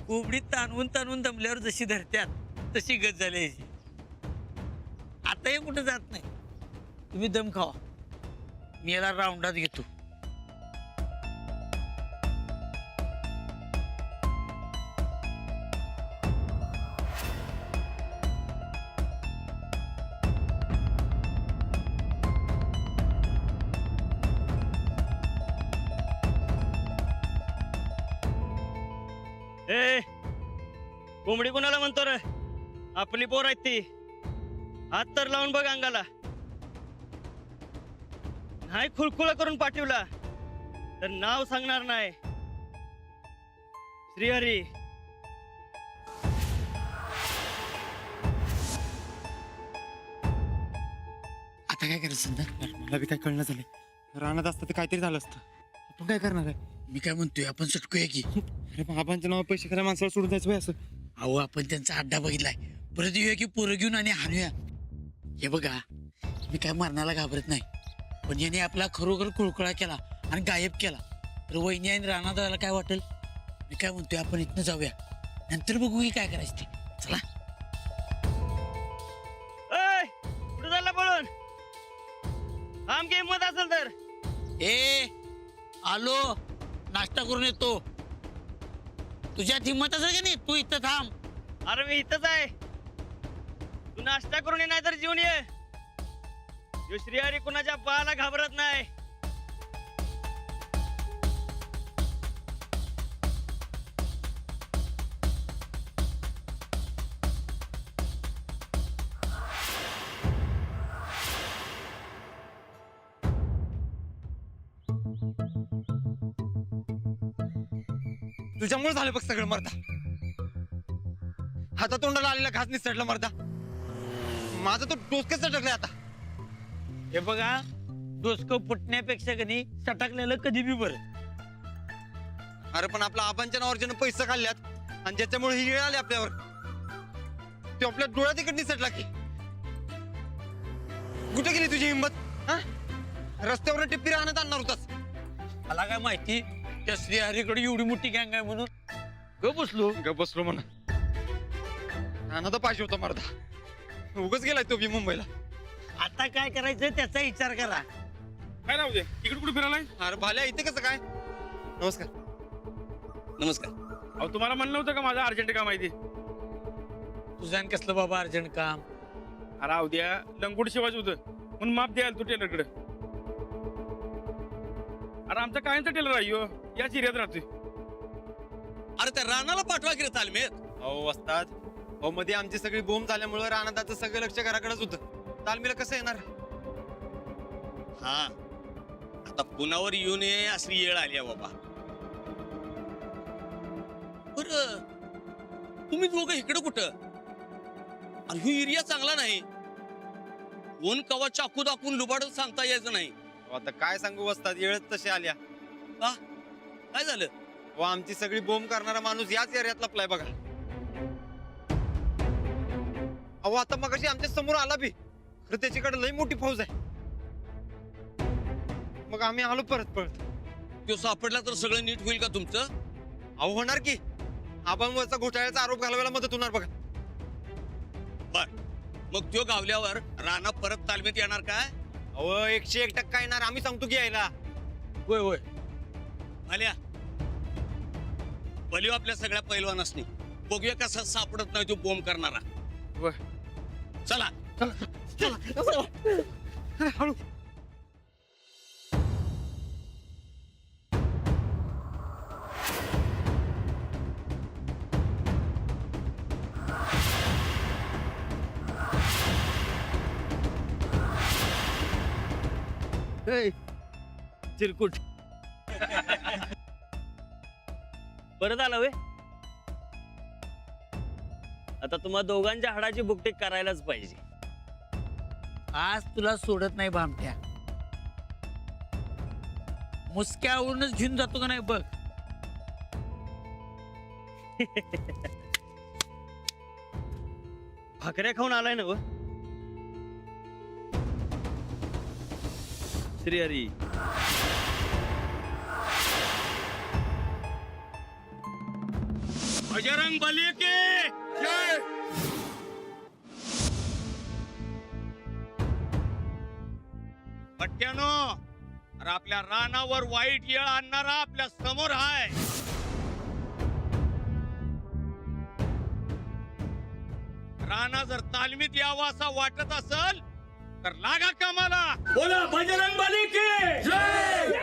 कोंबडी ताणवून ताणवून दमल्यावर जशी धरत्यात तशी गत झाली याची. आता हे कुठं जात नाही. तुम्ही दम खावा, मी याला राऊंडात घेतो. ए कोंबडी कोणाला म्हणतो रे? आपली पोर आहेत ती. हात तर लावून बघ अंगाला. नाही खुळखुळा करून पाठवला तर नाव सांगणार नाही. श्रीहरी. आता काय करायचं संध्या? मला बी काय कळलं झालंय. रानात असतं तर काहीतरी झालं असतं. आपण काय करणार आहे? मी काय म्हणतोय, आपण सटकूया की. अरे बाबांच्या नाव पैसे खऱ्या माणसाला सोडून जायचं वय असं. अहो, आपण त्यांचा अड्डा बघितलाय. परत येऊया की पोरं घेऊन आणि हाणूया. हे बघा, मी काय मरणाला घाबरत नाही, पण याने आपला खरोखर कुळकुळा केला आणि गायब केला तर वहिनी आणि राणादाला काय वाटेल? मी काय म्हणतोय, आपण इथनं जाऊया, नंतर बघू की काय करायचं ते. चला. ए कुठं चालला पळून? थांब की हिंमत असेल तर. ए आलो, नाश्ता करून येतो. तुझ्यात हिंमत असेल की नाही, तू इथं थांब. अरे मी इथंच आहे. तू नाश्ता करून ये नाही तर जेवून ये. यो श्रीहरी कुणाच्या पायाला घाबरत नाही. तुझ्यामुळे झालं बघ सगळं मर्दा. हाता तोंडाला आलेला घास निसटला मर्दा. माझं तो डोसकं सटकलंय आता. हे बघा, डोसकं फुटण्यापेक्षा कधी सटकलेलं कधी बी बरं. अरे पण आपल्या आबांच्या नावावर ज्यानं पैसे काढल्यात आणि ज्याच्यामुळे ही वेळ आली आपल्यावर, तो आपल्या डोळ्यात इकडे निसटला की. कुठे गेली तुझी हिंमत? हा, रस्त्यावर टिप्पी राहण्यात आणणार होतास. मला काय माहिती त्या श्रीहरीकडे एवढी मोठी गँग आहे म्हणून. ग बसलो. ग बसलो म्हणा. नाना तर पाहिजे होता मर्दा. उगाच गेलाय तो बी मुंबईला. आता काय करायचं त्याचा विचार करा. काय राहू दे, इकडे कुठे फिरायलाय? अरे भाल्या इथे कसं काय? नमस्कार. नमस्कार. अहो तुम्हाला म्हणलं होतं का माझं अर्जंट काम आहे ते? तुझ्या कसलं बाबा अर्जंट काम? अरे राहू द्या, लंगोट शिवायचं होतं म्हणून माप द्यायला तू टेलरकडे. अरे आमचा कायचा टेलर आहे ह्यो, या चिऱ्यात राहतोय. अरे त्या रानाला पाठवा की रे तालमेत. अहो वस्ताद, अहो मध्ये आमची सगळी बोंब झाल्यामुळे रानादाचं सगळं लक्ष घराकडेच होतं. तालमीला कसं येणार? हा, आता पुनावर येऊ नये अशी येळ आली आहे बाबा. बर तुम्ही दोघं इकडं कुठं? आणि ही एरिया चांगला नाही. कोण कवा चाकू दाखवून लुबाडत सांगता यायचं नाही. अहो, आता काय सांगू वस्ताद, येळच तशी आल्या. का काय झालं? व आमची सगळी बोंब करणारा माणूस याच एरियात लपलाय बघा. अहो आता मगाशी आमच्या समोर आला बी, खरं त्याच्याकडे लई मोठी फौज आहे. मग आम्ही आलो परत पळत. तो सापडला तर सगळं नीट होईल का तुमचं? अहो होणार की. आबांवरचा घोटाळ्याचा आरोप घालवायला मदत होणार बघा. बर, मग तो गावल्यावर राणा परत तालमीत येणार काय? अहो 101% येणार, आम्ही सांगतो की यायला. होय होय. आल्या बलिव आपल्या सगळ्या पैलवानासनी बघूया कसा सापडत नाही तो बोंब करणारा. चला हळू. चिरकुट. बरं झालं वे. आता तुम्हा दोघांच्या हाडाची बुकटी करायलाच पाहिजे. आज तुला सोडत नाही भामट्या. मुसक्यावरूनच घेऊन जातो का नाही बघ. भाकऱ्या खाऊन आलाय ना व श्रीहरी. बजरंग बली की जय. पट्ट्यानो, अरे आपल्या रानावर वाईट येळ आणणारा आपल्या समोर हाय. राणा जर तालमीत यावा असा वाटत असल तर लागा कामाला. बोला बजरंग बली की जय.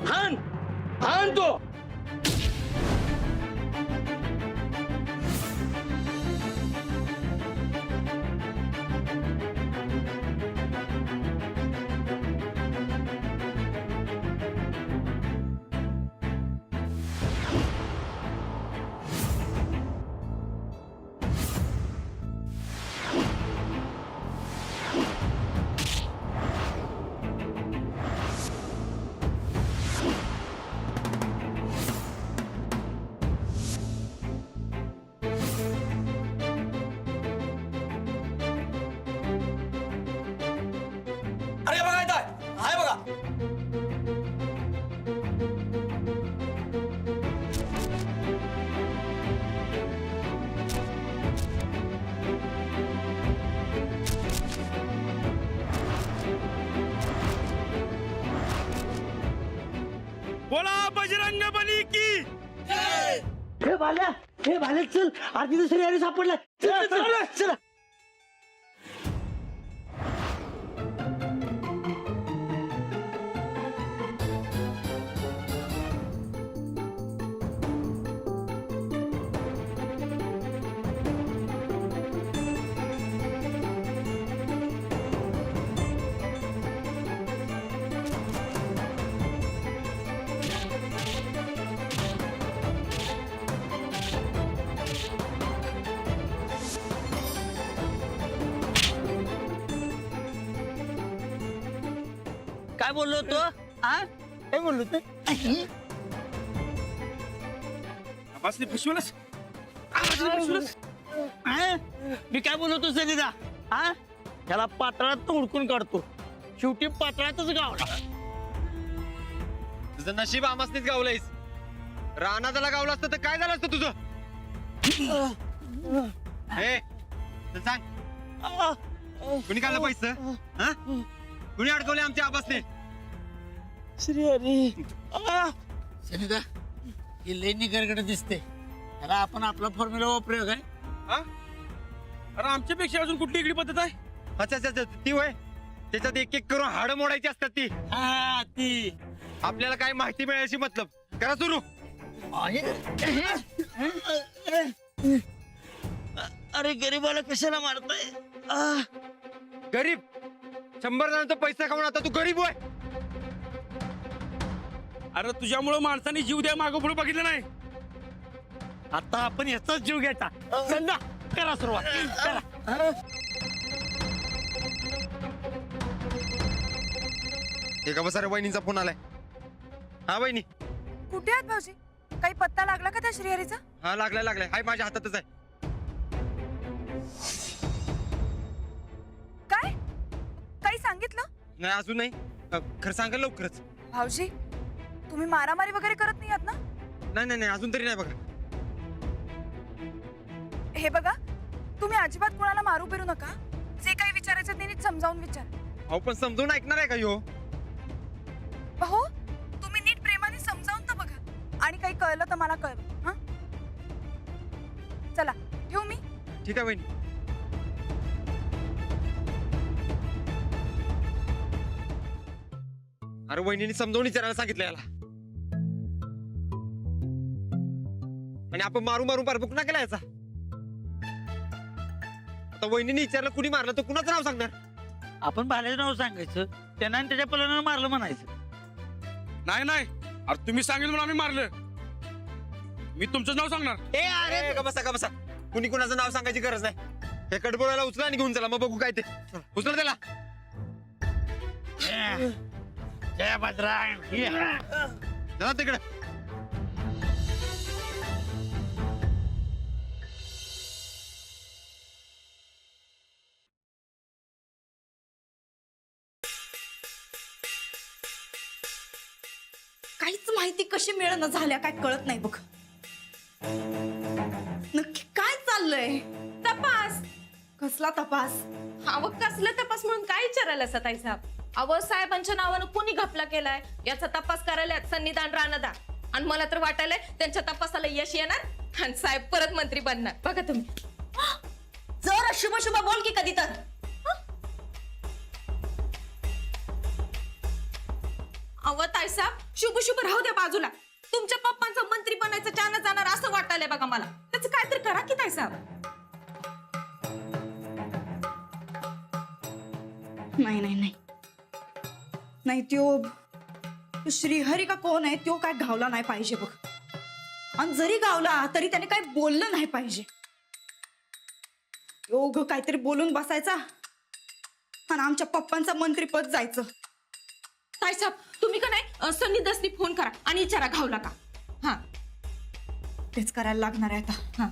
हान हान तो. अरे बघा इथं आहे बघा. बोला बजरंग बली की हे भाल्या चल आधी दुसरी यारी सापडला. चला चला चला. काय बोललो तो? काय बोललो ते? आबासने फसवलंस. मी काय बोलतो सनीदा? त्याला पातळात उडकून काढतो. शेवटी पातळातच गावला. तुझं नशीब आमासनीच गावलंयस. राणा त्याला गावलं असतं तर काय झालं असतं तुझं? हे चल सांग, कुणी काढलं पैसे? हा? कुणी अडकवले आमच्या आबासने? श्रीहरी सनिदा ही लई निगरगड दिसते. त्याला आपण आपला फॉर्म्युला वापरूया काय? हा? अरे आमच्यापेक्षा अजून कुठली इकडे पद्धत आहे? अच्छा अच्छा अच्छा, ती होय. त्याच्यात एक एक करून हाडं मोडायची असतात ती. हा ती आपल्याला काय माहिती मिळायची मतलब. करा सुरू. अरे गरीबाला कशाला मारताय? गरीब 100 जणांचा पैसा खाऊन आता तू गरीब होय. अरे तुझ्यामुळं माणसाने जीव द्या मागं पुढे बघितलं नाही. आता आपण याचाच जीव घ्यायचा. संदा करा सुरुवात करा. एका बसाऱ्या वहिनीचा फोन आलाय. हा वहिनी. कुठे आहात भाऊजी? काही पत्ता लागला का त्या श्रीहरीचा? हा लागलाय हाय माझ्या हातातच आहे. काय काही सांगितलं? नाही अजून नाही. खरं सांगा लवकरच. भाऊजी तुम्ही मारामारी वगैरे करत नाही आहात ना? नाही अजून तरी नाही बघा. हे बघा तुम्ही अजिबात कोणाला मारू बिरू नका. जे काही विचारायचं ते नीट समजावून विचार. अहो पण समजून ऐकणार आहे का ह्यो? हो तुम्ही नीट प्रेमाने समजावून तर बघा आणि काही कळलं तर मला कळवा. हा चला ठेवू मी. ठीक आहे वहिनी. अरे वहिनीने समजावून विचारायला सांगितलं याला. आणि आपण मारून पारबुक ना केला याचा. आता वहिनीने विचारलं कुणी मारलं तर कुणाचं नाव सांगणार? आपण भाल्याचं नाव सांगायचं, त्यांना आणि त्याच्या पलानं मारलं म्हणायचं. नाही अरे तुम्ही सांगितलं म्हणून आम्ही मारलं. मी तुमचं नाव सांगणार. अरे का बसा. कुणी कुणाचं नाव सांगायची गरज नाही. हे कडबोळ्याला उचला आणि घेऊन चला, मग बघू काय ते. उचला त्याला. जय भद्रांग. चला तिकडे. काहीच माहिती कशी मिळणं झाल्या काय कळत नाही बघ. नक्की काय चाललंय? तपास. कसला तपास? अव कसला तपास म्हणून काय विचारायला सताई साहेब? अव साहेबांच्या नावानं कोणी घपला केलाय याचा तपास करायला संविधान राणदा. आणि मला तर वाटायलंय त्यांच्या तपासाला यश येणार आणि साहेब परत मंत्री बनणार. बघा तुम्ही. जर शुभ शुभ बोल की कधी तर. अव ताई साहेब शुभ शुभ राहू द्या बाजूला. तुमच्या पप्पांचं मंत्री बनायचं चान जाणार असं वाटायलंय बघा मला. त्याचं काहीतरी करा की ताई साहेब. नाही त्यो श्रीहरी का कोण आहे त्यो काय गावला नाही पाहिजे बघ. आणि जरी गावला तरी त्याने काय बोललं नाही पाहिजे. यो काहीतरी बोलून बसायचा आणि आमच्या पप्पांचं मंत्रीपद जायचं. ताई साहेब तुम्ही का नाही सन्नी दसनी फोन करा आणि विचारा घावला का. हा तेच करायला लागणार आहे आता. हा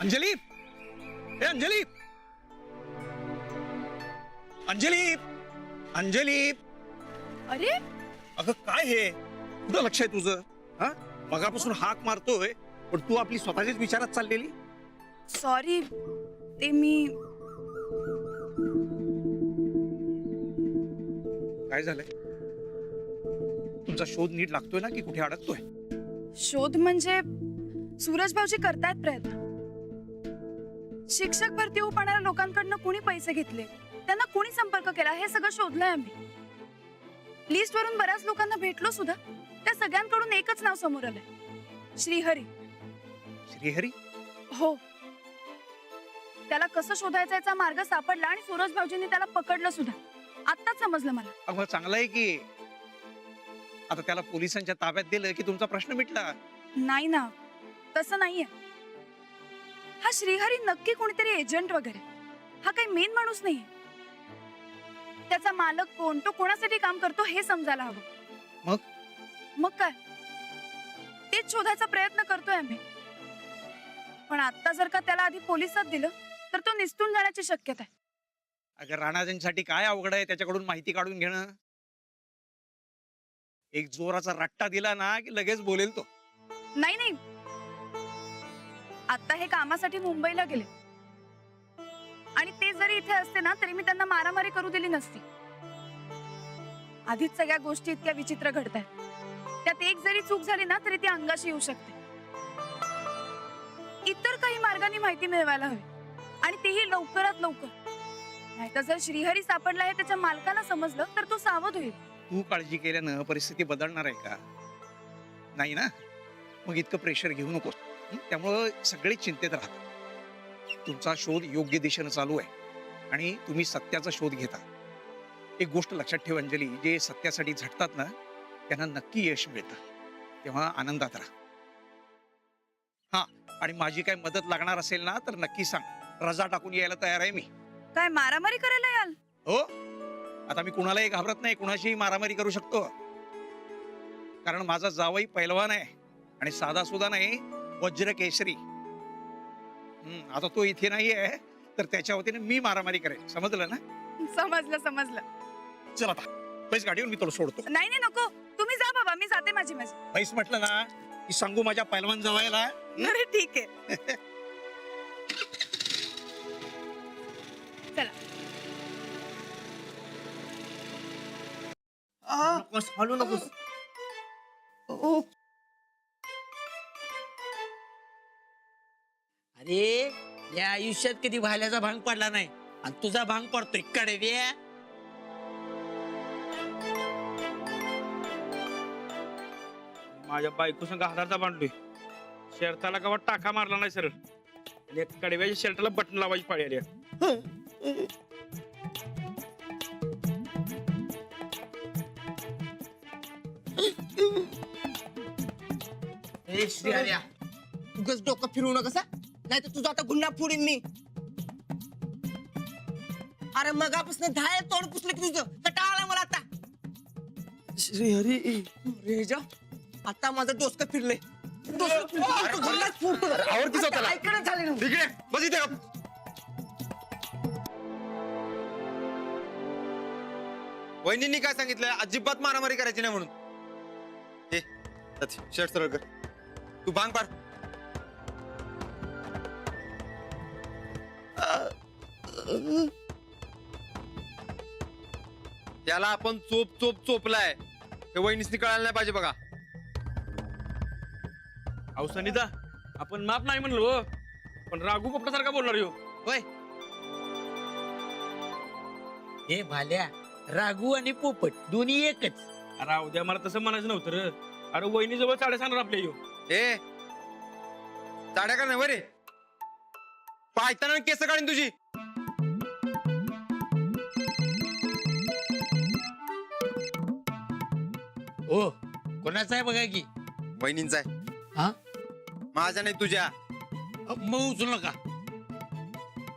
अंजली, ए अंजली, अंजली. अरे अगं काय हे? कुठं लक्ष आहे तुझं? हा मगापासून हाक मारतोय पण तू आपली स्वतःच्याच विचारात चाललेली. सॉरी ते मी. काय झालंय? तुमचा शोध नीट लागतोय ना की कुठे अडकतोय? शोध म्हणजे सूरज भाऊजी करतायत प्रयत्न. शिक्षक भरती होऊ पाहणाऱ्या लोकांकडनं कुणी पैसे घेतले, त्यांना कुणी संपर्क केला हे सगळं शोधलंय आम्ही. लिस्ट वरून बऱ्याच लोकांना भेटलो सुद्धा. त्या सगळ्यांकडून एकच नाव समोर आलंय, श्रीहरी. श्रीहरी? हो. त्याला कसं शोधायचा याचा मार्ग सापडला आणि सूरज भाऊजींनी त्याला पकडलं सुद्धा. आत्ताच समजलं मला. अगं चांगलं आहे की आता त्याला पोलिसांच्या ताब्यात दिलं की तुमचा प्रश्न मिटला. नाही ना, तसं नाहीये. हा श्रीहरी नक्की कोणीतरी एजंट वगैरे. हा काही मेन माणूस नाहीये. त्याचा मालक कोण, तो कोणासाठी काम करतो हे समजायला हवं. मग काय तेच शोधायचा प्रयत्न करतोय आम्ही. पण आता जर का त्याला आधी पोलिसात दिलं तर तो निसटून जाण्याची शक्यता आहे. अगं राणाजनसाठी काय अवघड आहे त्याच्याकडून माहिती काढून घेणं. एक जोराचा रट्टा दिला ना की लगेच बोलेल तो. नाही आता हे कामासाठी मुंबईला गेले आणि ते जरी इथे असते ना तरी मी त्यांना मारामारी करू दिली नसती. आधीच सगळ्या गोष्टी इतक्या विचित्र घडतायत. त्यात एक जरी चूक झाली ना तरी ती अंगाशी येऊ शकते. इतर काही मार्गाने माहिती मिळवायला हवी आणि तेही लवकरात लवकर. नाहीतर जर श्रीहरी सापडला हे त्याच्या मालकाला समजलं तर तो सावध होईल. तू काळजी केल्यानं परिस्थिती बदलणार आहे का? नाही ना. मग इतकं प्रेशर घेऊ नकोस. त्यामुळं सगळे चिंतेत राहतात. तुमचा शोध योग्य दिशेनं चालू आहे आणि तुम्ही सत्याचा शोध घेता. एक गोष्ट लक्षात ठेव अंजली, जे सत्यासाठी झटतात ना त्यांना नक्की यश मिळतं. तेव्हा आनंदात राहा. हा, आणि माझी काय मदत लागणार असेल ना तर नक्की सांग. रजा टाकून यायला तयार आहे मी. काय मारामारी करायला याल? हो, आता मी कुणालाही घाबरत नाही, कुणाशीही मारामारी करू शकतो. कारण माझा जावई पैलवान आहे आणि साधा सुद्धा नाही, वज्र केसरी. आता तो इथे नाहीये तर त्याच्या वतीने मी मारामारी करेन. समजलं ना? समजलं समजलं. चल आता पैस गाडीवर, मी तुला सोडतो. नाही नाही नको, तुम्ही जा बाबा, मी जाते माझी. पैस म्हटलं ना की सांगू माझ्या पैलवान जावयाला. अरे ठीक आहे, चला. नकोस, हलू नकोस. अरे या आयुष्यात कधी भाल्याचा भांग पडला नाही आणि तुझा भांग पडतोय कडव्या. माझ्या बायको संग हाताचा बांधलोय. शर्टाला गावात टाका मारला नाही सरळ आणि एक कडव्याच्या शर्टाला बटन लावायची पाळी आली आहे. ए श्रीहर्या, उगाच डोकं फिरवू नका, नाही तर तुझा आता गुन्हा फोडीन मी. अरे मगापासून धाय तोंड पुसलं की तुझं कटाळा आला मला आता. श्रीहरी रे जा, आता माझं डोसकं फिरलंय. आवडतीच होता ऐकणं झाले ना. तिकडे बस इथे गप. वहिनींनी काय सांगितलंय? अजिबात मारामारी करायची नाही म्हणून. हे शर्ट सरळ कर. तू भांग पाड. त्याला आपण चोप चोप चोपलाय. हे वहिनीसनी कळायला नाही पाहिजे बघा. अहो सनिता, आपण माफ नाही म्हणलो हो. पण राघू पोपटासारखा बोलणार यो. होय, हे भाल्या, राघू आणि पोपट दोन्ही एकच. अरे उद्या मला तसं म्हणायचं नव्हतं रे. अरे वहिनी जवळ साडे सांगणार आपल्या यो. ए चाड्या का नाही बरे? पायताना केस काढीन तुझी. हो, कोणाचा आहे बघा की. वहिनींचा आहे. हा? माझ्या नाही तुझ्या. मग उचलू नका.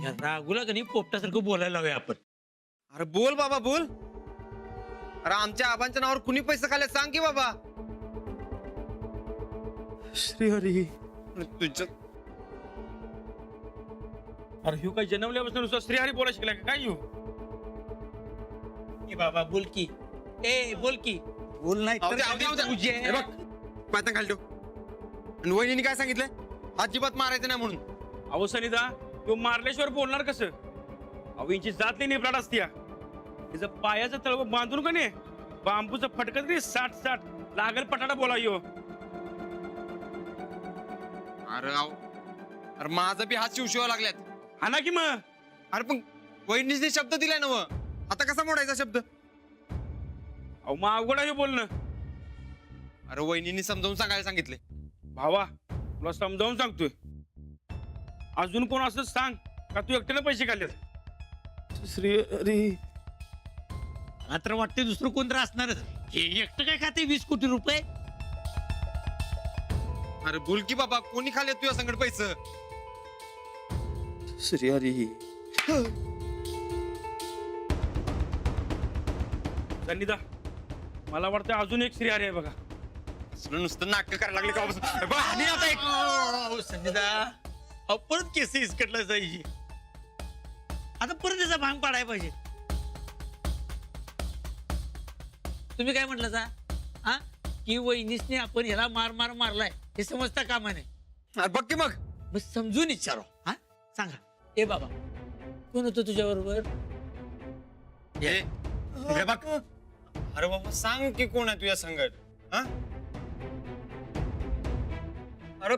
या राघूला कधी पोपटासारखं बोलायला लावूया आपण. अरे बोल बाबा बोल. अरे आमच्या आबांच्या नावावर कुणी पैसे खाल्ले सांग की बाबा. श्रीहरी, तुझ्या अरे ह्यो काय जन्मल्यापासून नुसतं श्रीहरी बोला शिकलाय का काय ह्यो? ए बाबा बोल की. ए बोल की. बोल नाही तर हे बघ पायतान घालतो. आणि वहिनीने काय सांगितलंय? अजिबात मारायचं नाही म्हणून. अहो सनिता, तो मारल्याशिवाय बोलणार कसं? अहो यांची जात नाही निपलाट असतीया. तिचं पायाचं तळव बांधून का नाही बांबूचं फटकत नाही 60 लागल पटाटा बोला यो. अरे माझा बी हात शिवशिवा लागल्यात. हा ना की मग. अरे पण वहिनीने शब्द दिलाय ना. आता कसा मोडायचा शब्द? अहो मग अवघड आहे हे बोलणं. अरे वहिनीने समजावून सांगायला सांगितले. भावा, तुला समजावून सांगतोय. अजून कोण असं सांग का तू एकट्यानं पैसे काढलेत. श्रीहरी, मात्र वाटते दुसरं कोणतं असणारच. हे एकटं काय खाते 20 कोटी रुपये? अरे बोल की बाबा, कोणी खाल्ले तुझ्या संकट पैसे? श्रीहरी. सनिता, मला वाटतं अजून एक श्रीहरी आहे बघा. नुसतं नाटक करायला लागले का? आणि आता एक संगीता, परत केस इसकटला जायची. आता परत त्याचा भांग पाडायला पाहिजे. तुम्ही काय म्हटलं सा? हा, की वहिनीसने आपण ह्याला मारलाय हे समजता कामा नाही. अरे बघ की मग. समजून विचारो. हा, सांगा. ए बाबा, कोण होतं तुझ्या बरोबर? बघ. अरे बाबा सांग की कोण आहे तुझ्या संकट? हा? अरे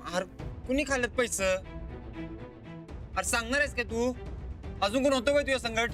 अरे कुणी खाल्लेत पैसे? अरे सांगणार आहेस का तू? अजून कोण होतं काय तुझ्या संकट?